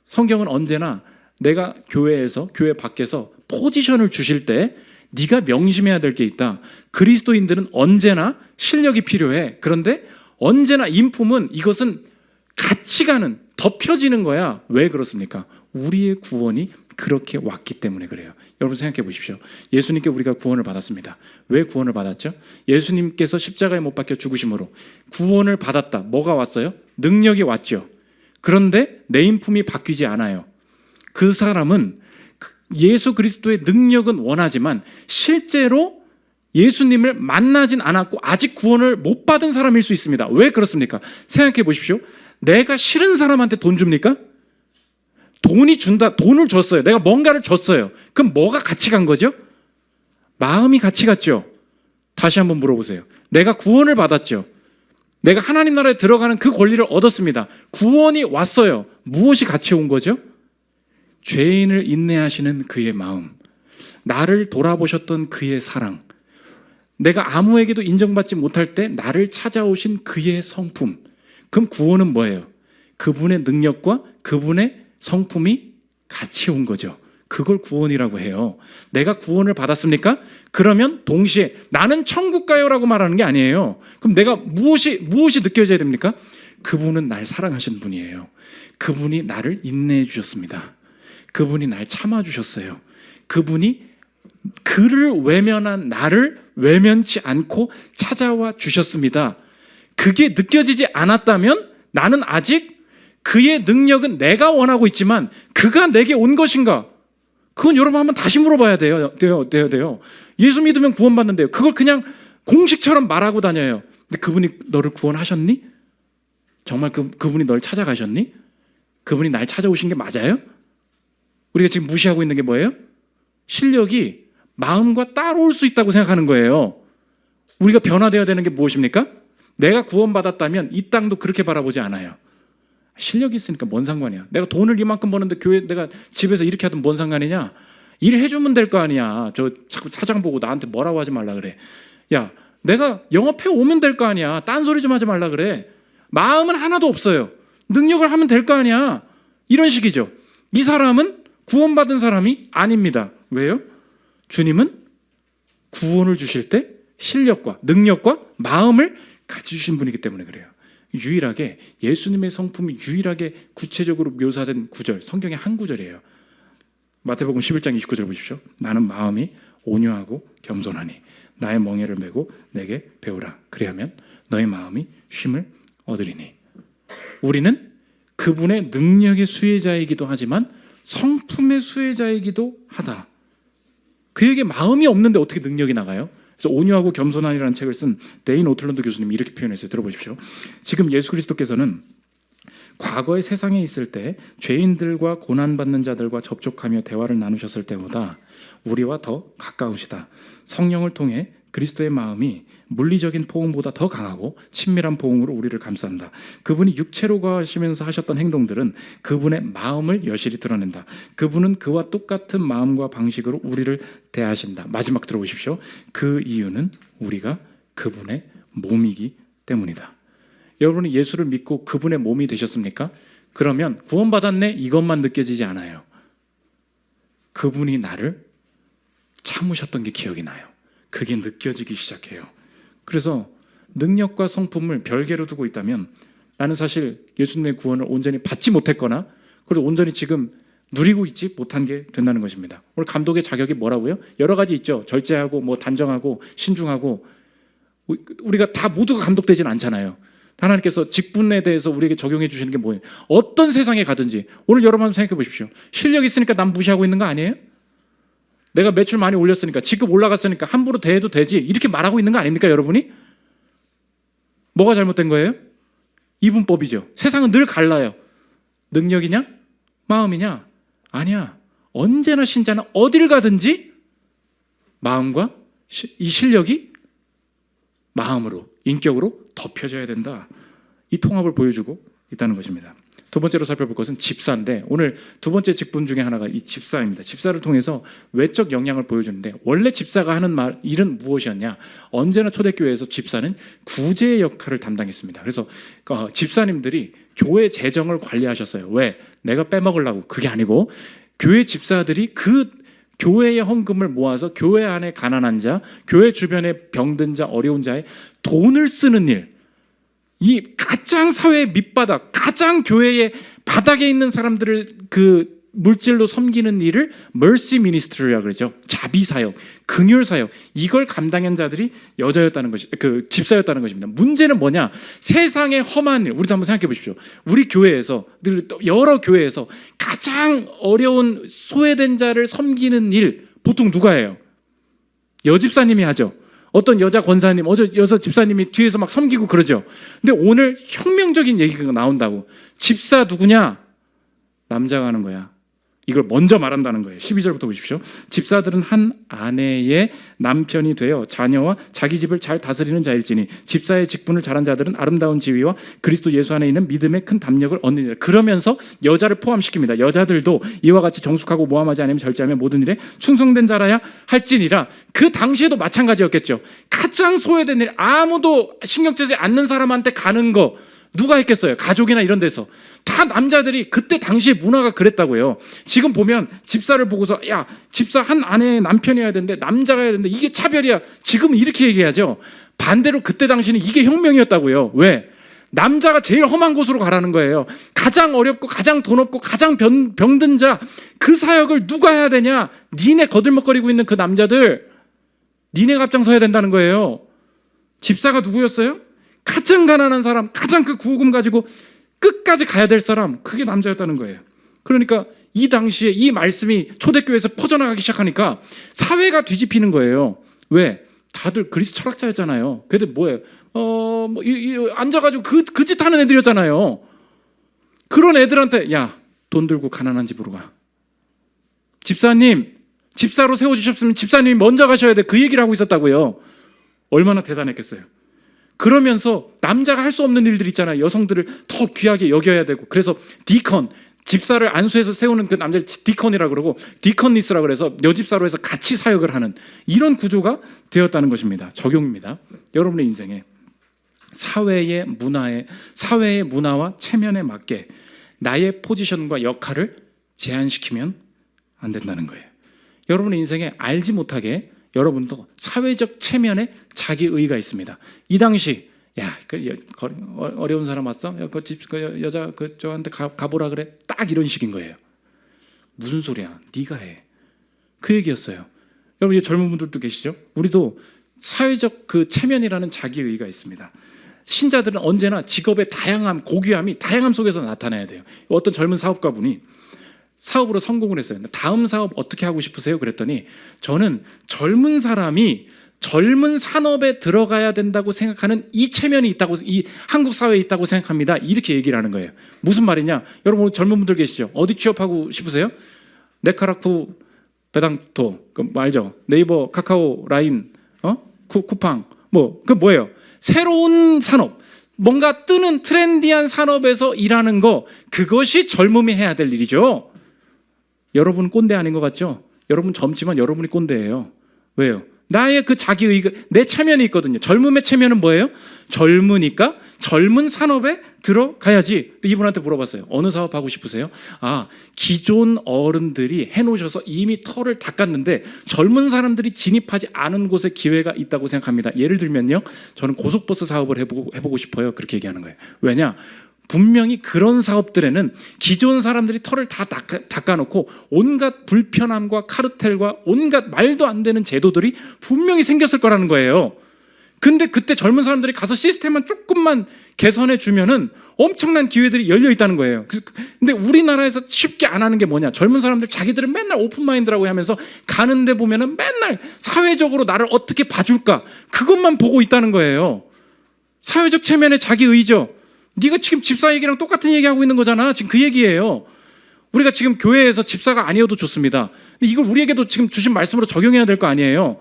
성경은 언제나 내가 교회에서, 교회 밖에서 포지션을 주실 때 네가 명심해야 될 게 있다. 그리스도인들은 언제나 실력이 필요해. 그런데 언제나 인품은, 이것은 같이 가는, 덮여지는 거야. 왜 그렇습니까? 우리의 구원이 그렇게 왔기 때문에 그래요. 여러분 생각해 보십시오. 예수님께 우리가 구원을 받았습니다. 왜 구원을 받았죠? 예수님께서 십자가에 못 박혀 죽으심으로 구원을 받았다. 뭐가 왔어요? 능력이 왔죠. 그런데 내 인품이 바뀌지 않아요. 그 사람은 예수 그리스도의 능력은 원하지만 실제로 예수님을 만나진 않았고 아직 구원을 못 받은 사람일 수 있습니다. 왜 그렇습니까? 생각해 보십시오. 내가 싫은 사람한테 돈 줍니까? 돈을 줬어요. 내가 뭔가를 줬어요. 그럼 뭐가 같이 간 거죠? 마음이 같이 갔죠. 다시 한번 물어보세요. 내가 구원을 받았죠. 내가 하나님 나라에 들어가는 그 권리를 얻었습니다. 구원이 왔어요. 무엇이 같이 온 거죠? 죄인을 인내하시는 그의 마음, 나를 돌아보셨던 그의 사랑, 내가 아무에게도 인정받지 못할 때 나를 찾아오신 그의 성품. 그럼 구원은 뭐예요? 그분의 능력과 그분의 성품이 같이 온 거죠. 그걸 구원이라고 해요. 내가 구원을 받았습니까? 그러면 동시에 나는 천국 가요라고 말하는 게 아니에요. 그럼 내가 무엇이 느껴져야 됩니까? 그분은 날 사랑하신 분이에요. 그분이 나를 인내해 주셨습니다. 그분이 날 참아주셨어요. 그분이 그를 외면한 나를 외면치 않고 찾아와 주셨습니다. 그게 느껴지지 않았다면 나는 아직 그의 능력은 내가 원하고 있지만 그가 내게 온 것인가? 그건 여러분 한번 다시 물어봐야 돼요. 예수 믿으면 구원받는데요. 그걸 그냥 공식처럼 말하고 다녀요. 근데 그분이 너를 구원하셨니? 정말 그분이 널 찾아가셨니? 그분이 날 찾아오신 게 맞아요? 우리가 지금 무시하고 있는 게 뭐예요? 실력이 마음과 따로 올 수 있다고 생각하는 거예요. 우리가 변화되어야 되는 게 무엇입니까? 내가 구원받았다면 이 땅도 그렇게 바라보지 않아요. 실력이 있으니까 뭔 상관이야. 내가 돈을 이만큼 버는데 교회 내가 집에서 이렇게 하든 뭔 상관이냐. 일해주면 될 거 아니야. 저 자꾸 사장 보고 나한테 뭐라고 하지 말라 그래. 야, 내가 영업해 오면 될 거 아니야. 딴소리 좀 하지 말라 그래. 마음은 하나도 없어요. 능력을 하면 될 거 아니야. 이런 식이죠. 이 사람은 구원받은 사람이 아닙니다. 왜요? 주님은 구원을 주실 때 실력과 능력과 마음을 가지신 분이기 때문에 그래요. 유일하게 예수님의 성품이 유일하게 구체적으로 묘사된 구절, 성경의 한 구절이에요. 마태복음 11장 29절 보십시오. 나는 마음이 온유하고 겸손하니 나의 멍에를 메고 내게 배우라. 그리하면 너의 마음이 쉼을 얻으리니. 우리는 그분의 능력의 수혜자이기도 하지만 성품의 수혜자이기도 하다. 그에게 마음이 없는데 어떻게 능력이 나가요? 그래서 온유하고 겸손하니라는 책을 쓴 데인 오틀런드 교수님이 이렇게 표현했어요. 들어보십시오. 지금 예수 그리스도께서는 과거의 세상에 있을 때 죄인들과 고난받는 자들과 접촉하며 대화를 나누셨을 때보다 우리와 더 가까우시다. 성령을 통해 그리스도의 마음이 물리적인 포옹보다 더 강하고 친밀한 포옹으로 우리를 감싼다. 그분이 육체로 거하시면서 하셨던 행동들은 그분의 마음을 여실히 드러낸다. 그분은 그와 똑같은 마음과 방식으로 우리를 대하신다. 마지막 들어보십시오. 그 이유는 우리가 그분의 몸이기 때문이다. 여러분이 예수를 믿고 그분의 몸이 되셨습니까? 그러면 구원받았네 이것만 느껴지지 않아요. 그분이 나를 참으셨던 게 기억이 나요. 그게 느껴지기 시작해요. 그래서 능력과 성품을 별개로 두고 있다면 나는 사실 예수님의 구원을 온전히 받지 못했거나 그래서 온전히 지금 누리고 있지 못한 게 된다는 것입니다. 오늘 감독의 자격이 뭐라고요? 여러 가지 있죠. 절제하고 뭐 단정하고 신중하고 우리가 다 모두가 감독되지는 않잖아요. 하나님께서 직분에 대해서 우리에게 적용해 주시는 게 뭐예요? 어떤 세상에 가든지 오늘 여러분 생각해 보십시오. 실력 있으니까 남 무시하고 있는 거 아니에요? 내가 매출 많이 올렸으니까 직급 올라갔으니까 함부로 대해도 되지 이렇게 말하고 있는 거 아닙니까 여러분이? 뭐가 잘못된 거예요? 이분법이죠. 세상은 늘 갈라요. 능력이냐? 마음이냐? 아니야. 언제나 신자는 어딜 가든지 마음과 이 실력이 마음으로 인격으로 덮여져야 된다. 이 통합을 보여주고 있다는 것입니다. 두 번째로 살펴볼 것은 집사인데 오늘 두 번째 직분 중에 하나가 이 집사입니다. 집사를 통해서 외적 역량을 보여주는데 원래 집사가 하는 일은 무엇이었냐? 언제나 초대교회에서 집사는 구제의 역할을 담당했습니다. 그래서 집사님들이 교회 재정을 관리하셨어요. 왜? 내가 빼먹으려고 그게 아니고 교회 집사들이 그 교회의 헌금을 모아서 교회 안에 가난한 자, 교회 주변에 병든 자, 어려운 자의 돈을 쓰는 일, 이 가장 사회의 밑바닥, 가장 교회의 바닥에 있는 사람들을 그 물질로 섬기는 일을 mercy ministry라고 그러죠. 자비 사역, 긍휼 사역, 이걸 감당한 자들이 여자였다는 것이 그 집사였다는 것입니다. 문제는 뭐냐? 세상의 험한 일, 우리도 한번 생각해 보십시오. 우리 교회에서 여러 교회에서 가장 어려운 소외된 자를 섬기는 일 보통 누가 해요? 여집사님이 하죠. 어떤 여자 권사님, 여자 집사님이 뒤에서 막 섬기고 그러죠. 근데 오늘 혁명적인 얘기가 나온다고. 집사 누구냐? 남자가 하는 거야. 이걸 먼저 말한다는 거예요. 12절부터 보십시오. 집사들은 한 아내의 남편이 되어 자녀와 자기 집을 잘 다스리는 자일지니 집사의 직분을 잘한 자들은 아름다운 지위와 그리스도 예수 안에 있는 믿음의 큰 담력을 얻느니라. 그러면서 여자를 포함시킵니다. 여자들도 이와 같이 정숙하고 모함하지 않으면 절제하며 모든 일에 충성된 자라야 할지니라. 그 당시에도 마찬가지였겠죠. 가장 소외된 일, 아무도 신경 쓰지 않는 사람한테 가는 거 누가 했겠어요? 가족이나 이런 데서. 다 남자들이 그때 당시에 문화가 그랬다고요. 지금 보면 집사를 보고서 야, 집사 한 아내의 남편이어야 되는데 남자가 해야 되는데 이게 차별이야. 지금은 이렇게 얘기하죠. 반대로 그때 당시는 이게 혁명이었다고요. 왜? 남자가 제일 험한 곳으로 가라는 거예요. 가장 어렵고 가장 돈 없고 가장 병든 자, 그 사역을 누가 해야 되냐? 니네 거들먹거리고 있는 그 남자들, 니네가 앞장서야 된다는 거예요. 집사가 누구였어요? 가장 가난한 사람, 가장 그 구호금 가지고 끝까지 가야 될 사람, 그게 남자였다는 거예요. 그러니까 이 당시에 이 말씀이 초대교회에서 퍼져나가기 시작하니까 사회가 뒤집히는 거예요. 왜? 다들 그리스 철학자였잖아요. 걔들 뭐예요? 앉아가지고 그 짓 하는 애들이었잖아요. 그런 애들한테 야, 돈 들고 가난한 집으로 가. 집사님, 집사로 세워주셨으면 집사님이 먼저 가셔야 돼. 그 얘기를 하고 있었다고요. 얼마나 대단했겠어요. 그러면서 남자가 할 수 없는 일들 있잖아요. 여성들을 더 귀하게 여겨야 되고. 그래서 디컨, 집사를 안수해서 세우는 그 남자를 디컨이라고 그러고 디컨니스라고 그래서 여집사로 해서 같이 사역을 하는 이런 구조가 되었다는 것입니다. 적용입니다. 여러분의 인생에 사회의 문화와 체면에 맞게 나의 포지션과 역할을 제한시키면 안 된다는 거예요. 여러분의 인생에 알지 못하게 여러분도 사회적 체면에 자기의의가 있습니다. 이 당시 어려운 사람 왔어? 그 여자 저한테 가보라 그래? 딱 이런 식인 거예요. 무슨 소리야? 네가 해. 그 얘기였어요. 여러분 젊은 분들도 계시죠? 우리도 사회적 그 체면이라는 자기의의가 있습니다. 신자들은 언제나 직업의 다양함, 고귀함이 다양함 속에서 나타나야 돼요. 어떤 젊은 사업가분이 사업으로 성공을 했어요. 다음 사업 어떻게 하고 싶으세요? 그랬더니 저는 젊은 사람이 젊은 산업에 들어가야 된다고 생각하는 이 체면이 있다고, 이 한국 사회에 있다고 생각합니다. 이렇게 얘기를 하는 거예요. 무슨 말이냐? 여러분 젊은 분들 계시죠? 어디 취업하고 싶으세요? 네카라쿠 베당토, 그 알죠? 네이버, 카카오, 라인, 쿠팡, 그 뭐예요? 새로운 산업, 뭔가 뜨는 트렌디한 산업에서 일하는 거, 그것이 젊음이 해야 될 일이죠. 여러분은 꼰대 아닌 것 같죠? 여러분 젊지만 여러분이 꼰대예요. 왜요? 나의 그 자기의가, 내 체면이 있거든요. 젊음의 체면은 뭐예요? 젊으니까 젊은 산업에 들어가야지. 이분한테 물어봤어요. 어느 사업 하고 싶으세요? 아, 기존 어른들이 해놓으셔서 이미 터를 닦았는데 젊은 사람들이 진입하지 않은 곳에 기회가 있다고 생각합니다. 예를 들면요, 저는 고속버스 사업을 해보고 싶어요. 그렇게 얘기하는 거예요. 왜냐? 분명히 그런 사업들에는 기존 사람들이 털을 다 닦아놓고 온갖 불편함과 카르텔과 온갖 말도 안 되는 제도들이 분명히 생겼을 거라는 거예요. 근데 그때 젊은 사람들이 가서 시스템만 조금만 개선해 주면은 엄청난 기회들이 열려 있다는 거예요. 근데 우리나라에서 쉽게 안 하는 게 뭐냐? 젊은 사람들 자기들은 맨날 오픈마인드라고 하면서 가는데 보면은 맨날 사회적으로 나를 어떻게 봐줄까? 그것만 보고 있다는 거예요. 사회적 체면의 자기 의죠. 네가 지금 집사 얘기랑 똑같은 얘기하고 있는 거잖아. 지금 그 얘기예요. 우리가 지금 교회에서 집사가 아니어도 좋습니다. 근데 이걸 우리에게도 지금 주신 말씀으로 적용해야 될 거 아니에요.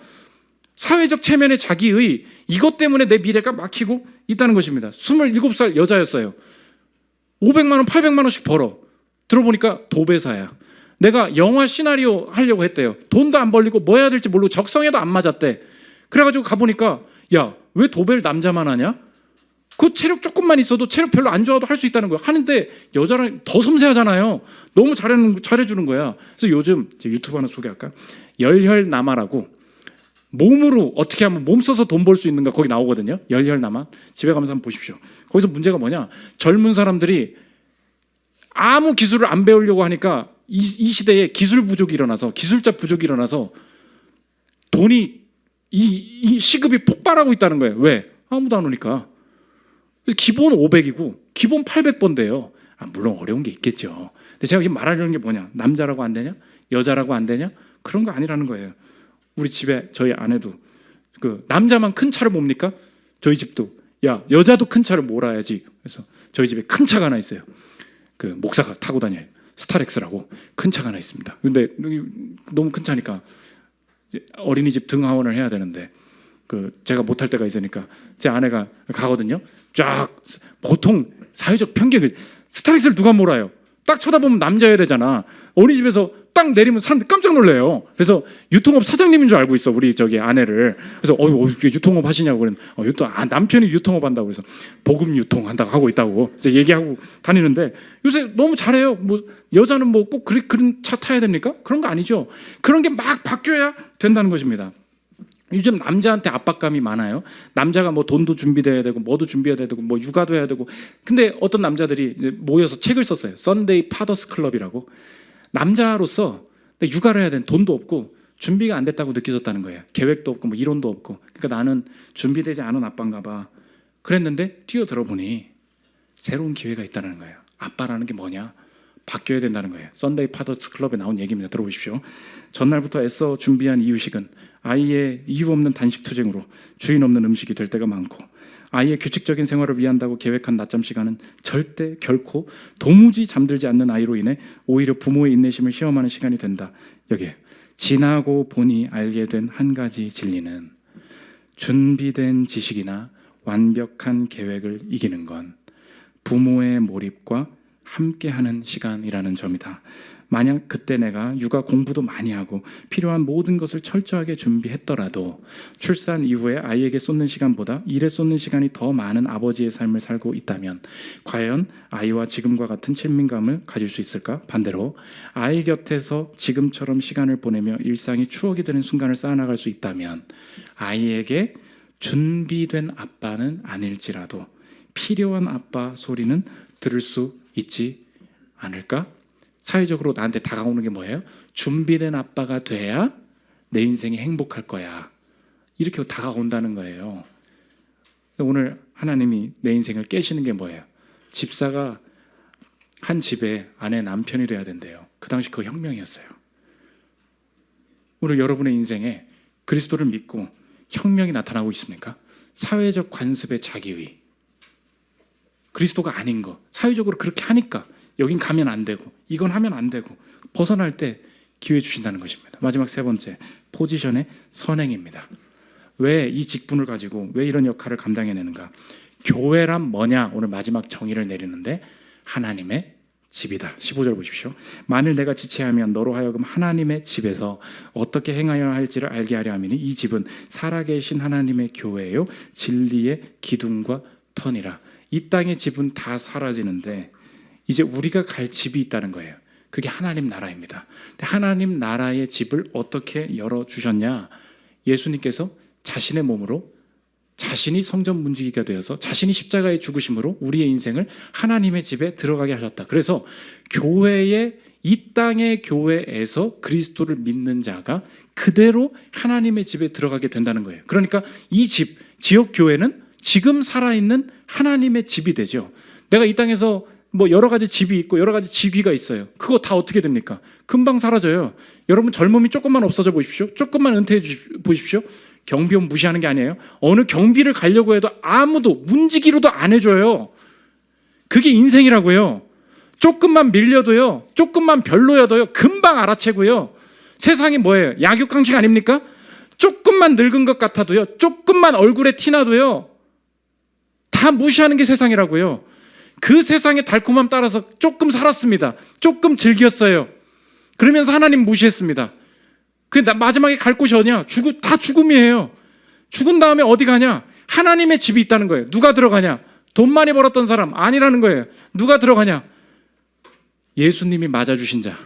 사회적 체면의 자기의 이것 때문에 내 미래가 막히고 있다는 것입니다. 27살 여자였어요. 500만 원, 800만 원씩 벌어. 들어보니까 도배사야. 내가 영화 시나리오 하려고 했대요. 돈도 안 벌리고 뭐 해야 될지 모르고 적성에도 안 맞았대. 그래가지고 가보니까 야, 왜 도배를 남자만 하냐? 그 체력 조금만 있어도 체력 별로 안 좋아도 할 수 있다는 거야. 하는데 여자랑 더 섬세하잖아요. 너무 잘해주는 거야. 그래서 요즘 유튜브 하나 소개할까? 열혈남아라고 몸으로 어떻게 하면 몸 써서 돈 벌 수 있는가 거기 나오거든요. 열혈남아. 집에 가면서 한번 보십시오. 거기서 문제가 뭐냐? 젊은 사람들이 아무 기술을 안 배우려고 하니까 이 시대에 기술 부족이 일어나서 기술자 부족이 일어나서 돈이 이 시급이 폭발하고 있다는 거예요. 왜? 아무도 안 오니까. 기본 500이고 기본 800번대요. 물론 어려운 게 있겠죠. 근데 제가 지금 말하려는 게 뭐냐? 남자라고 안 되냐? 여자라고 안 되냐? 그런 거 아니라는 거예요. 우리 집에 저희 아내도 그 남자만 큰 차를 봅니까? 저희 집도 야, 여자도 큰 차를 몰아야지. 그래서 저희 집에 큰 차가 하나 있어요. 그 목사가 타고 다녀요. 스타렉스라고 큰 차가 하나 있습니다. 근데 너무 큰 차니까 어린이집 등하원을 해야 되는데 그 제가 못할 때가 있으니까 제 아내가 가거든요. 쫙 보통 사회적 편견 스타렉스를 누가 몰아요? 딱 쳐다보면 남자여야 되잖아. 어린이집에서 딱 내리면 사람들 깜짝 놀래요. 그래서 유통업 사장님인 줄 알고 있어, 우리 저기 아내를. 그래서 유통업 하시냐고 그러면 남편이 유통업 한다고 그래서 복음 유통 한다고 하고 있다고 그래서 얘기하고 다니는데 요새 너무 잘해요. 뭐 여자는 뭐 꼭 그런 차 타야 됩니까? 그런 거 아니죠. 그런 게 막 바뀌어야 된다는 것입니다. 요즘 남자한테 압박감이 많아요. 남자가 뭐 돈도 준비돼야 되고 뭐도 준비해야 되고 뭐 육아도 해야 되고. 근데 어떤 남자들이 모여서 책을 썼어요. 썬데이 파더스 클럽이라고. 남자로서 육아를 해야 되는 돈도 없고 준비가 안 됐다고 느껴졌다는 거예요. 계획도 없고 뭐 이론도 없고. 그러니까 나는 준비되지 않은 아빠인가 봐. 그랬는데 뛰어들어 보니 새로운 기회가 있다는 거예요. 아빠라는 게 뭐냐? 바뀌어야 된다는 거예요. 썬데이 파더스 클럽에 나온 얘기입니다. 들어보십시오. 전날부터 애써 준비한 이유식은 아이의 이유 없는 단식 투쟁으로 주인 없는 음식이 될 때가 많고, 아이의 규칙적인 생활을 위한다고 계획한 낮잠 시간은 절대 결코 도무지 잠들지 않는 아이로 인해 오히려 부모의 인내심을 시험하는 시간이 된다. 여기에 지나고 보니 알게 된 한 가지 진리는 준비된 지식이나 완벽한 계획을 이기는 건 부모의 몰입과 함께하는 시간이라는 점이다. 만약 그때 내가 육아 공부도 많이 하고 필요한 모든 것을 철저하게 준비했더라도 출산 이후에 아이에게 쏟는 시간보다 일에 쏟는 시간이 더 많은 아버지의 삶을 살고 있다면 과연 아이와 지금과 같은 친밀감을 가질 수 있을까? 반대로 아이 곁에서 지금처럼 시간을 보내며 일상이 추억이 되는 순간을 쌓아나갈 수 있다면 아이에게 준비된 아빠는 아닐지라도 필요한 아빠 소리는 들을 수 있지 않을까? 사회적으로 나한테 다가오는 게 뭐예요? 준비된 아빠가 돼야 내 인생이 행복할 거야. 이렇게 다가온다는 거예요. 오늘 하나님이 내 인생을 깨시는 게 뭐예요? 집사가 한 집에 아내 남편이 돼야 된대요. 그 당시 그거 혁명이었어요. 오늘 여러분의 인생에 그리스도를 믿고 혁명이 나타나고 있습니까? 사회적 관습의 자기의, 그리스도가 아닌 거 사회적으로 그렇게 하니까 여긴 가면 안 되고 이건 하면 안 되고 벗어날 때 기회 주신다는 것입니다. 마지막 세 번째, 포지션의 선행입니다. 왜 이 직분을 가지고 왜 이런 역할을 감당해내는가? 교회란 뭐냐? 오늘 마지막 정의를 내리는데 하나님의 집이다. 15절 보십시오. 만일 내가 지체하면 너로 하여금 하나님의 집에서 어떻게 행하여야 할지를 알게 하려 함이니 이 집은 살아계신 하나님의 교회요 진리의 기둥과 터니라. 이 땅의 집은 다 사라지는데 이제 우리가 갈 집이 있다는 거예요. 그게 하나님 나라입니다. 하나님 나라의 집을 어떻게 열어주셨냐? 예수님께서 자신의 몸으로 자신이 성전 문지기가 되어서 자신이 십자가의 죽으심으로 우리의 인생을 하나님의 집에 들어가게 하셨다. 그래서 교회의 이 땅의 교회에서 그리스도를 믿는 자가 그대로 하나님의 집에 들어가게 된다는 거예요. 그러니까 이 집, 지역 교회는 지금 살아있는 하나님의 집이 되죠. 내가 이 땅에서 뭐 여러 가지 집이 있고 여러 가지 직위가 있어요. 그거 다 어떻게 됩니까? 금방 사라져요. 여러분 젊음이 조금만 없어져 보십시오. 조금만 은퇴해 보십시오. 경비원 무시하는 게 아니에요. 어느 경비를 가려고 해도 아무도 문지기로도 안 해줘요. 그게 인생이라고요. 조금만 밀려도요, 조금만 별로여도요, 금방 알아채고요. 세상이 뭐예요? 약육강식 아닙니까? 조금만 늙은 것 같아도요, 조금만 얼굴에 티나도요, 다 무시하는 게 세상이라고요. 그 세상의 달콤함 따라서 조금 살았습니다. 조금 즐겼어요. 그러면서 하나님 무시했습니다. 마지막에 갈 곳이 어디냐? 다 죽음이에요. 죽은 다음에 어디 가냐? 하나님의 집이 있다는 거예요. 누가 들어가냐? 돈 많이 벌었던 사람 아니라는 거예요. 누가 들어가냐? 예수님이 맞아주신 자.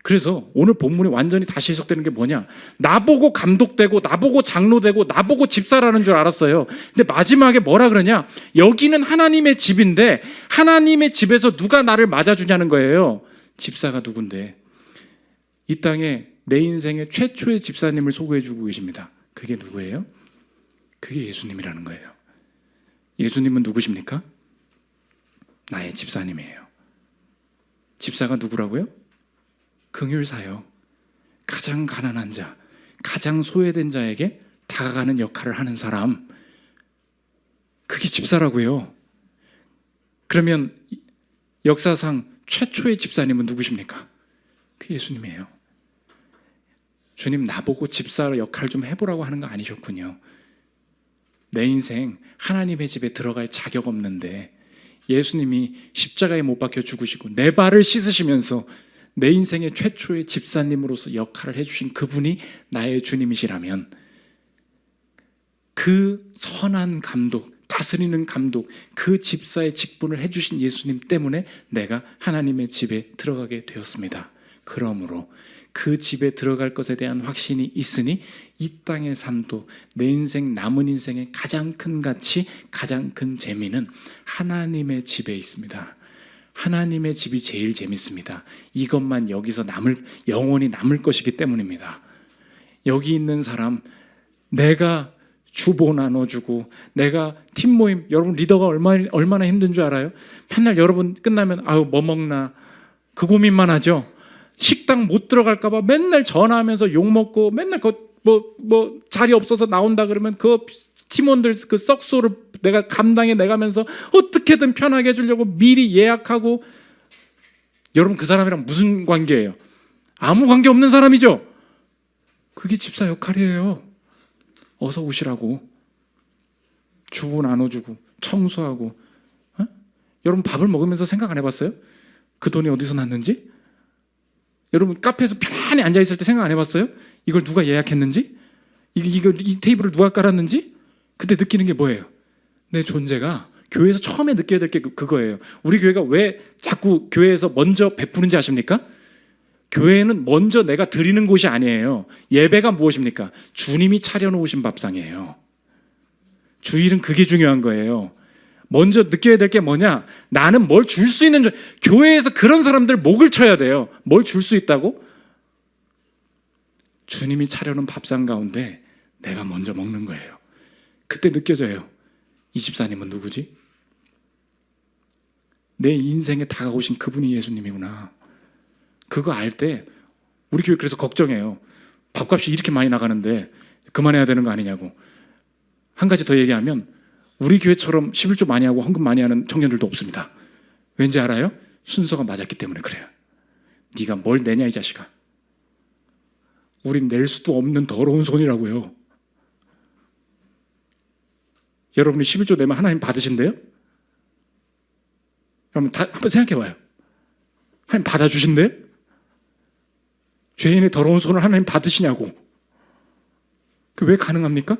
그래서 오늘 본문이 완전히 다시 해석되는 게 뭐냐? 나보고 감독되고 나보고 장로되고 나보고 집사라는 줄 알았어요. 근데 마지막에 뭐라 그러냐? 여기는 하나님의 집인데 하나님의 집에서 누가 나를 맞아주냐는 거예요. 집사가 누군데? 이 땅에 내 인생의 최초의 집사님을 소개해주고 계십니다. 그게 누구예요? 그게 예수님이라는 거예요. 예수님은 누구십니까? 나의 집사님이에요. 집사가 누구라고요? 긍휼사요. 가장 가난한 자, 가장 소외된 자에게 다가가는 역할을 하는 사람, 그게 집사라고요. 그러면 역사상 최초의 집사님은 누구십니까? 그 예수님이에요. 주님 나보고 집사 역할 좀 해보라고 하는 거 아니셨군요. 내 인생 하나님의 집에 들어갈 자격 없는데 예수님이 십자가에 못 박혀 죽으시고 내 발을 씻으시면서 내 인생의 최초의 집사님으로서 역할을 해주신 그분이 나의 주님이시라면 그 선한 감독, 다스리는 감독, 그 집사의 직분을 해주신 예수님 때문에 내가 하나님의 집에 들어가게 되었습니다. 그러므로 그 집에 들어갈 것에 대한 확신이 있으니 이 땅의 삶도 내 인생 남은 인생의 가장 큰 가치, 가장 큰 재미는 하나님의 집에 있습니다. 하나님의 집이 제일 재밌습니다. 이것만 여기서 영원히 남을 것이기 때문입니다. 여기 있는 사람, 내가 주보 나눠주고 내가 팀 모임, 여러분 리더가 얼마나 힘든 줄 알아요? 맨날 여러분 끝나면 아유 뭐 먹나 그 고민만 하죠. 식당 못 들어갈까 봐 맨날 전화하면서 욕먹고 맨날 뭐 자리 없어서 나온다 그러면 그 팀원들 그 썩소를 내가 감당해 내가면서 어떻게든 편하게 해주려고 미리 예약하고. 여러분 그 사람이랑 무슨 관계예요? 아무 관계 없는 사람이죠. 그게 집사 역할이에요. 어서 오시라고 주고 나눠주고 청소하고. 여러분 밥을 먹으면서 생각 안 해봤어요? 그 돈이 어디서 났는지? 여러분 카페에서 편안히 앉아있을 때 생각 안 해봤어요? 이걸 누가 예약했는지? 이 테이블을 누가 깔았는지? 그때 느끼는 게 뭐예요? 내 존재가 교회에서 처음에 느껴야 될 게 그거예요. 우리 교회가 왜 자꾸 교회에서 먼저 베푸는지 아십니까? 교회는 먼저 내가 드리는 곳이 아니에요. 예배가 무엇입니까? 주님이 차려놓으신 밥상이에요. 주일은 그게 중요한 거예요. 먼저 느껴야 될 게 뭐냐? 나는 뭘 줄 수 있는, 교회에서 그런 사람들 목을 쳐야 돼요. 뭘 줄 수 있다고? 주님이 차려놓은 밥상 가운데 내가 먼저 먹는 거예요. 그때 느껴져요. 이 집사님은 누구지? 내 인생에 다가오신 그분이 예수님이구나. 그거 알 때 우리 교회 그래서 걱정해요. 밥값이 이렇게 많이 나가는데 그만해야 되는 거 아니냐고. 한 가지 더 얘기하면 우리 교회처럼 11조 많이 하고 헌금 많이 하는 청년들도 없습니다. 왠지 알아요? 순서가 맞았기 때문에 그래요. 네가 뭘 내냐 이 자식아. 우린 낼 수도 없는 더러운 손이라고요. 여러분이 11조 내면 하나님 받으신대요? 여러분 한번 생각해봐요. 하나님 받아주신대요? 죄인의 더러운 손을 하나님 받으시냐고. 그 왜 가능합니까?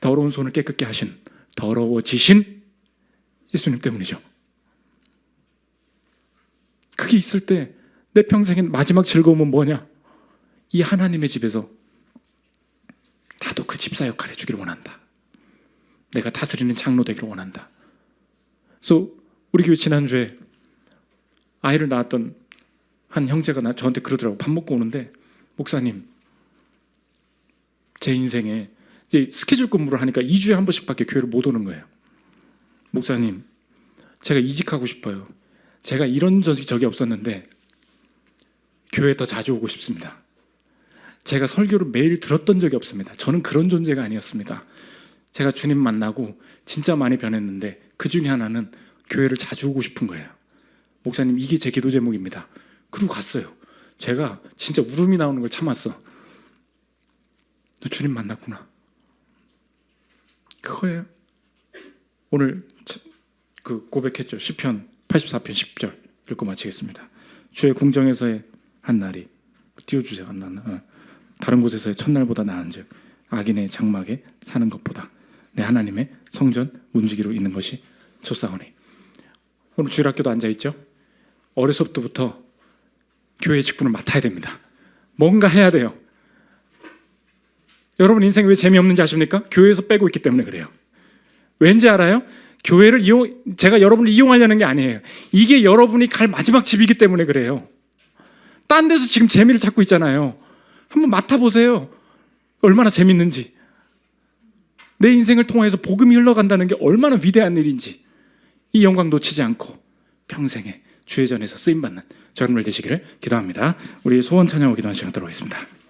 더러운 손을 깨끗게 하신, 더러워지신 예수님 때문이죠. 그게 있을 때 내 평생의 마지막 즐거움은 뭐냐? 이 하나님의 집에서 나도 그 집사 역할 해주기를 원한다. 내가 다스리는 장로 되기를 원한다. 그래서 우리 교회 지난주에 아이를 낳았던 한 형제가 저한테 그러더라고. 밥 먹고 오는데, 목사님, 제 인생에 이제 스케줄 근무를 하니까 2주에 한 번씩밖에 교회를 못 오는 거예요. 목사님, 제가 이직하고 싶어요. 제가 이런 적이 없었는데 교회에 더 자주 오고 싶습니다. 제가 설교를 매일 들었던 적이 없습니다. 저는 그런 존재가 아니었습니다. 제가 주님 만나고 진짜 많이 변했는데 그 중에 하나는 교회를 자주 오고 싶은 거예요. 목사님, 이게 제 기도 제목입니다. 그러고 갔어요. 제가 진짜 울음이 나오는 걸 참았어. 너 주님 만났구나. 그거예요. 오늘 그 고백했죠. 시편 84편 10절 읽고 마치겠습니다. 주의 궁정에서의 한 날이, 띄워주세요. 안 나나. 다른 곳에서의 첫날보다 나은즉 악인의 장막에 사는 것보다 내 하나님의 성전 문지기로 있는 것이 좋사오니. 오늘 주일학교도 앉아있죠. 어려서부터 교회 직분을 맡아야 됩니다. 뭔가 해야 돼요. 여러분 인생 왜 재미없는지 아십니까? 교회에서 빼고 있기 때문에 그래요. 왠지 알아요? 교회를 제가 여러분을 이용하려는 게 아니에요. 이게 여러분이 갈 마지막 집이기 때문에 그래요. 딴 데서 지금 재미를 찾고 있잖아요. 한번 맡아보세요. 얼마나 재밌는지. 내 인생을 통해서 복음이 흘러간다는 게 얼마나 위대한 일인지. 이 영광 놓치지 않고 평생에 주의 전에서 쓰임받는 저런 날 되시기를 기도합니다. 우리 소원 찬양하고 기도하는 시간 들어가겠습니다.